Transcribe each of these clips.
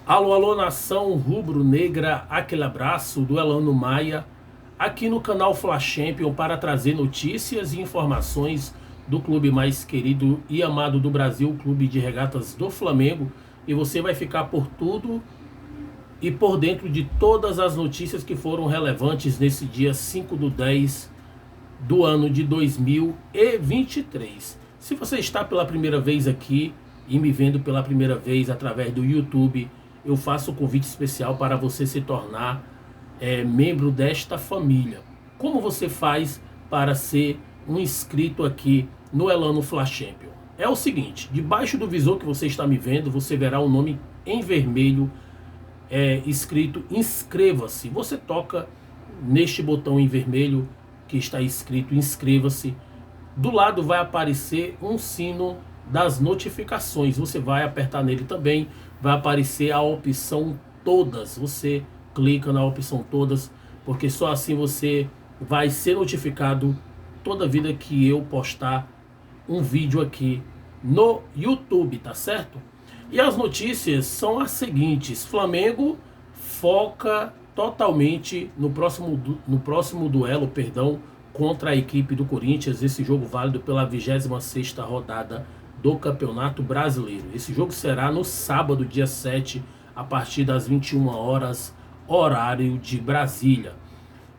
Alô, alô, nação rubro-negra, aquele abraço do Elano Maia, aqui no canal Fla Champion para trazer notícias e informações do clube mais querido e amado do Brasil, o Clube de Regatas do Flamengo. E você vai ficar por tudo e por dentro de todas as notícias que foram relevantes nesse dia 5/10 do ano de 2023. Se você está pela primeira vez aqui e me vendo pela primeira vez através do YouTube, eu faço um convite especial para você se tornar membro desta família. Como você faz para ser um inscrito aqui no Elano Fla Champion? É o seguinte, debaixo do visor que você está me vendo, você verá o nome em vermelho escrito inscreva-se. Você toca neste botão em vermelho que está escrito inscreva-se. Do lado vai aparecer um sino das notificações. Você vai apertar nele também, vai aparecer a opção todas. Você clica na opção todas, porque só assim você vai ser notificado toda vida que eu postar um vídeo aqui no YouTube, tá certo? E as notícias são as seguintes: Flamengo foca totalmente no próximo duelo, contra a equipe do Corinthians, esse jogo válido pela 26ª rodada do Campeonato Brasileiro. Esse jogo será no sábado, dia 7, a partir das 21 horas, horário de Brasília.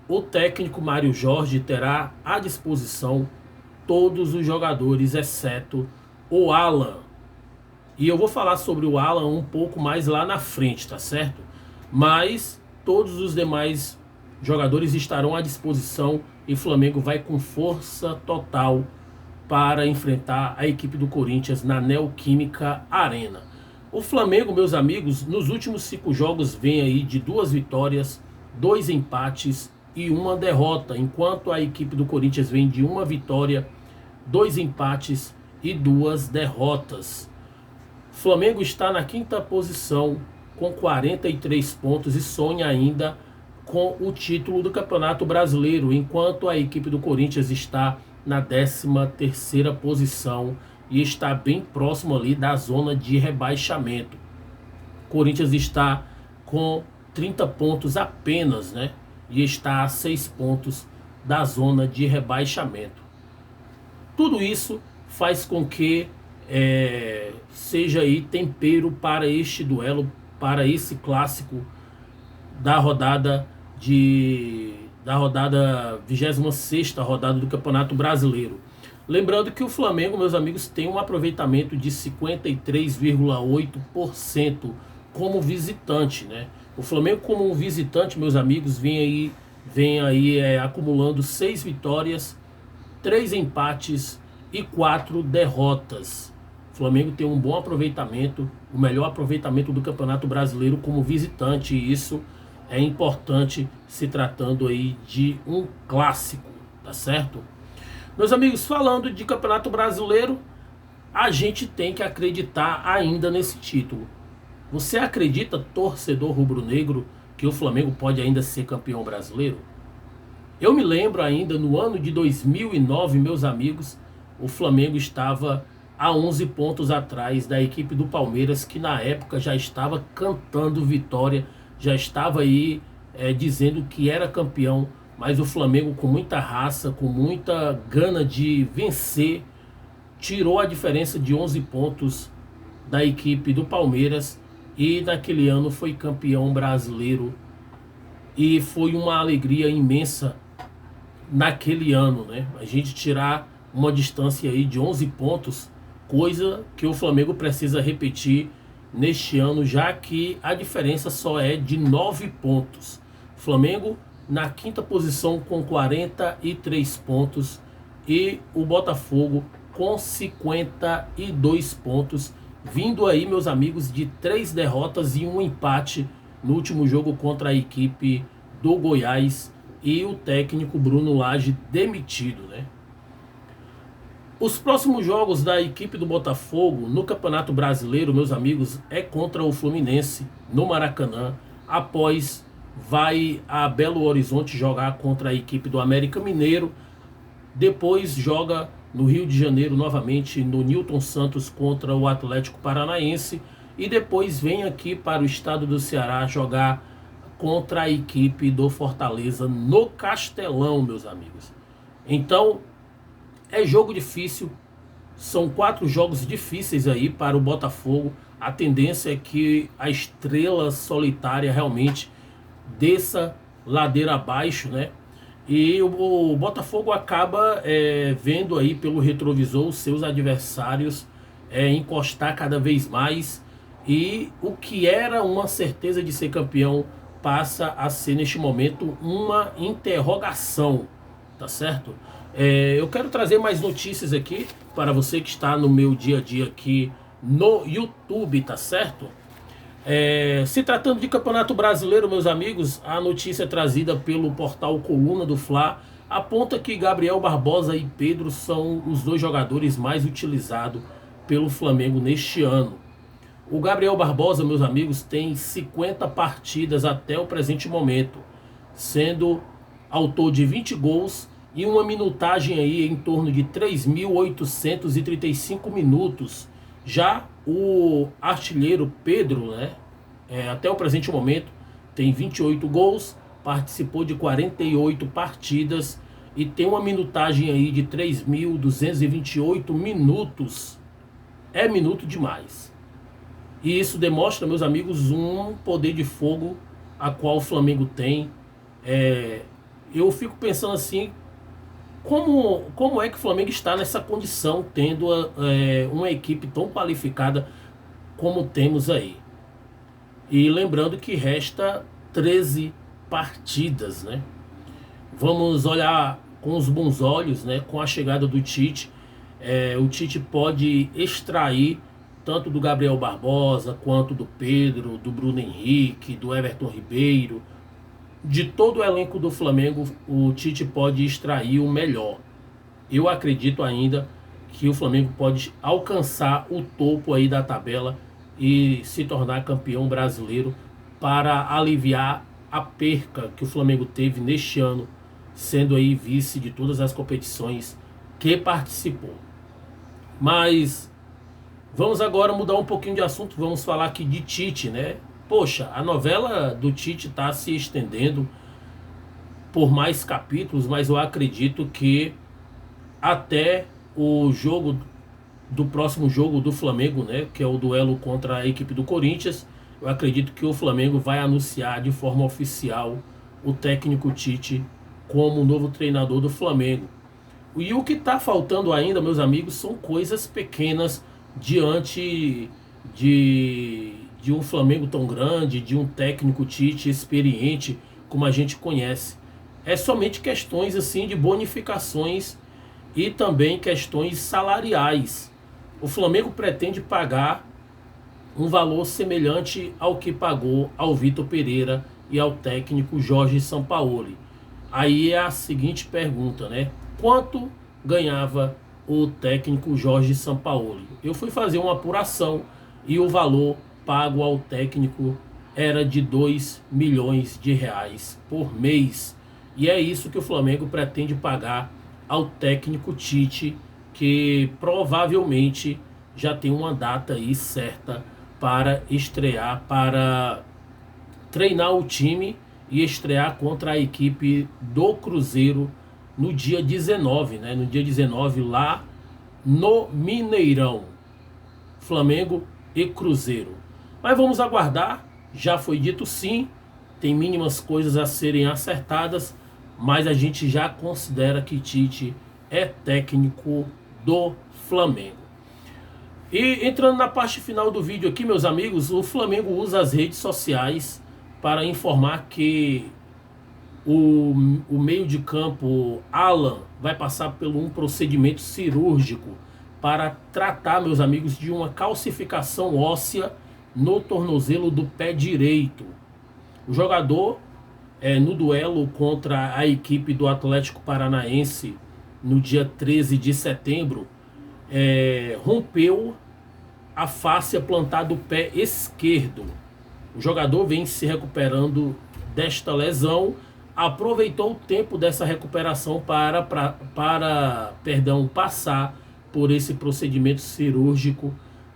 O técnico Mário Jorge terá à disposição todos os jogadores, exceto o Alan. E eu vou falar sobre o Alan um pouco mais lá na frente, tá certo? Mas todos os demais jogadores estarão à disposição e o Flamengo vai com força total para enfrentar a equipe do Corinthians na Neoquímica Arena. O Flamengo, meus amigos, nos últimos 5 jogos vem aí de 2 vitórias, 2 empates e 1 derrota, enquanto a equipe do Corinthians vem de 1 vitória, 2 empates e 2 derrotas. O Flamengo está na 5ª posição com 43 pontos e sonha ainda com o título do Campeonato Brasileiro, enquanto a equipe do Corinthians está na 13ª posição e está bem próximo ali da zona de rebaixamento. O Corinthians está com 30 pontos apenas, né? E está a 6 pontos da zona de rebaixamento. Tudo isso faz com que seja aí tempero para este duelo, para esse clássico da rodada 26ª rodada do Campeonato Brasileiro. Lembrando que o Flamengo, meus amigos, tem um aproveitamento de 53,8% como visitante, né? O Flamengo como um visitante, meus amigos, vem aí acumulando 6 vitórias, 3 empates e 4 derrotas. O Flamengo tem um bom aproveitamento, o melhor aproveitamento do Campeonato Brasileiro como visitante, e isso é importante se tratando aí de um clássico, tá certo? Meus amigos, falando de Campeonato Brasileiro, a gente tem que acreditar ainda nesse título. Você acredita, torcedor rubro-negro, que o Flamengo pode ainda ser campeão brasileiro? Eu me lembro ainda no ano de 2009, meus amigos, o Flamengo estava a 11 pontos atrás da equipe do Palmeiras, que na época já estava cantando vitória, já estava aí dizendo que era campeão, mas o Flamengo, com muita raça, com muita gana de vencer, tirou a diferença de 11 pontos da equipe do Palmeiras e naquele ano foi campeão brasileiro. E foi uma alegria imensa naquele ano, né? A gente tirar uma distância aí de 11 pontos, coisa que o Flamengo precisa repetir neste ano, já que a diferença só é de 9 pontos. Flamengo na 5ª posição com 43 pontos e o Botafogo com 52 pontos, vindo aí, meus amigos, de 3 derrotas e 1 empate no último jogo contra a equipe do Goiás e o técnico Bruno Lage demitido, né? Os próximos jogos da equipe do Botafogo no Campeonato Brasileiro, meus amigos, é contra o Fluminense no Maracanã. Após vai a Belo Horizonte jogar contra a equipe do América Mineiro. Depois joga no Rio de Janeiro novamente no Newton Santos contra o Atlético Paranaense. e depois vem aqui para o estado do Ceará jogar contra a equipe do Fortaleza no Castelão, meus amigos. Então, é jogo difícil, são 4 jogos difíceis aí para o Botafogo. A tendência é que a estrela solitária realmente desça ladeira abaixo, né? E o Botafogo acaba vendo aí pelo retrovisor os seus adversários encostar cada vez mais, e o que era uma certeza de ser campeão passa a ser neste momento uma interrogação, tá certo? Eu quero trazer mais notícias aqui para você que está no meu dia a dia aqui no YouTube, tá certo? Se tratando de Campeonato Brasileiro, meus amigos, a notícia trazida pelo portal Coluna do Fla aponta que Gabriel Barbosa e Pedro são os 2 jogadores mais utilizados pelo Flamengo neste ano. O Gabriel Barbosa, meus amigos, tem 50 partidas até o presente momento, sendo autor de 20 gols e uma minutagem aí em torno de 3.835 minutos. Já o artilheiro Pedro, né, até o presente momento, tem 28 gols, participou de 48 partidas e tem uma minutagem aí de 3.228 minutos. É minuto demais. E isso demonstra, meus amigos, um poder de fogo a qual o Flamengo tem. Eu fico pensando assim, como é que o Flamengo está nessa condição, tendo uma equipe tão qualificada como temos aí. E lembrando que resta 13 partidas, né? Vamos olhar com os bons olhos, né? Com a chegada do Tite, o Tite pode extrair tanto do Gabriel Barbosa, quanto do Pedro, do Bruno Henrique, do Everton Ribeiro, de todo o elenco do Flamengo. O Tite pode extrair o melhor. Eu acredito ainda que o Flamengo pode alcançar o topo aí da tabela e se tornar campeão brasileiro, para aliviar a perca que o Flamengo teve neste ano, sendo aí vice de todas as competições que participou. Mas vamos agora mudar um pouquinho de assunto, vamos falar aqui de Tite, né? Poxa, a novela do Tite está se estendendo por mais capítulos, mas eu acredito que até o jogo do próximo jogo do Flamengo, né, que é o duelo contra a equipe do Corinthians, eu acredito que o Flamengo vai anunciar de forma oficial o técnico Tite como novo treinador do Flamengo. E o que está faltando ainda, meus amigos, são coisas pequenas diante de um Flamengo tão grande, de um técnico Tite experiente como a gente conhece. É somente questões assim de bonificações e também questões salariais. O Flamengo pretende pagar um valor semelhante ao que pagou ao Vitor Pereira e ao técnico Jorge Sampaoli. Aí é a seguinte pergunta, né? Quanto ganhava o técnico Jorge Sampaoli? Eu fui fazer uma apuração e o valor pago ao técnico era de 2 milhões de reais por mês. E é isso que o Flamengo pretende pagar ao técnico Tite, que provavelmente já tem uma data aí certa para estrear, para treinar o time e estrear contra a equipe do Cruzeiro no dia 19, né? No dia 19 lá no Mineirão. Flamengo e Cruzeiro. Mas vamos aguardar, já foi dito sim, tem mínimas coisas a serem acertadas, mas a gente já considera que Tite é técnico do Flamengo. E entrando na parte final do vídeo aqui, meus amigos, o Flamengo usa as redes sociais para informar que o meio de campo Alan vai passar por um procedimento cirúrgico para tratar, meus amigos, de uma calcificação óssea no tornozelo do pé direito. O jogador, no duelo contra a equipe do Atlético Paranaense no dia 13 de setembro, rompeu a fáscia plantar do pé esquerdo. O jogador vem se recuperando desta lesão, aproveitou o tempo dessa recuperação para passar por esse procedimento cirúrgico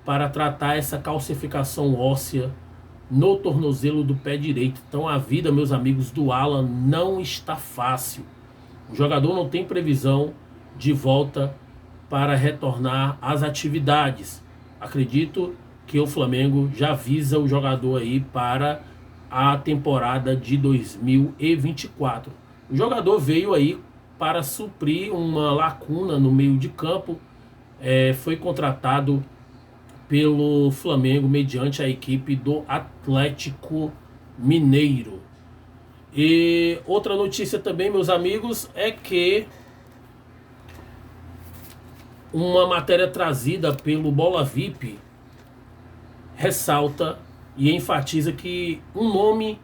para tratar essa calcificação óssea no tornozelo do pé direito. Então a vida, meus amigos, do Alan não está fácil. O jogador não tem previsão de volta para retornar às atividades. Acredito que o Flamengo já visa o jogador aí para a temporada de 2024. O jogador veio aí para suprir uma lacuna no meio de campo. Foi contratado pelo Flamengo mediante a equipe do Atlético Mineiro. E outra notícia também, meus amigos, é que uma matéria trazida pelo Bola VIP ressalta e enfatiza que um nome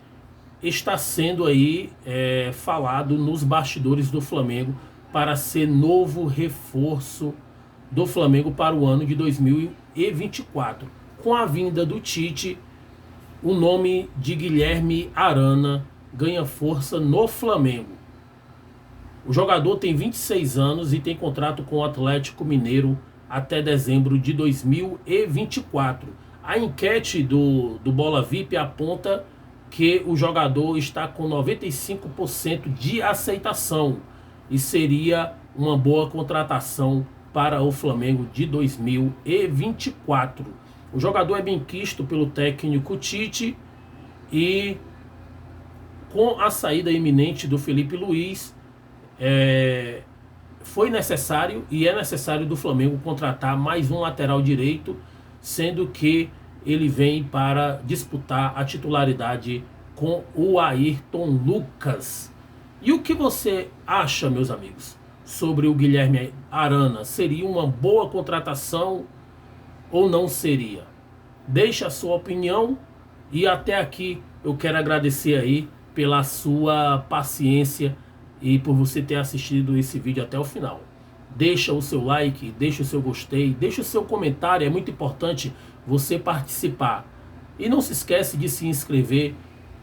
está sendo aí falado nos bastidores do Flamengo para ser novo reforço do Flamengo para o ano de 2024. Com a vinda do Tite, o nome de Guilherme Arana ganha força no Flamengo. O jogador tem 26 anos e tem contrato com o Atlético Mineiro até dezembro de 2024. A enquete do Bola VIP aponta que o jogador está com 95% de aceitação e seria uma boa contratação para o Flamengo de 2024. O jogador é bem quisto pelo técnico Tite e com a saída iminente do Felipe Luiz, foi necessário e é necessário do Flamengo contratar mais um lateral direito, sendo que ele vem para disputar a titularidade com o Ayrton Lucas. E o que você acha, meus amigos, sobre o Guilherme Arana? Seria uma boa contratação ou não seria? Deixe a sua opinião e até aqui eu quero agradecer aí pela sua paciência e por você ter assistido esse vídeo até o final. Deixa o seu like, deixa o seu gostei, deixa o seu comentário, é muito importante você participar. E não se esquece de se inscrever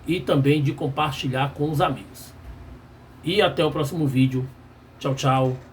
e também de compartilhar com os amigos. E até o próximo vídeo. Tchau, tchau.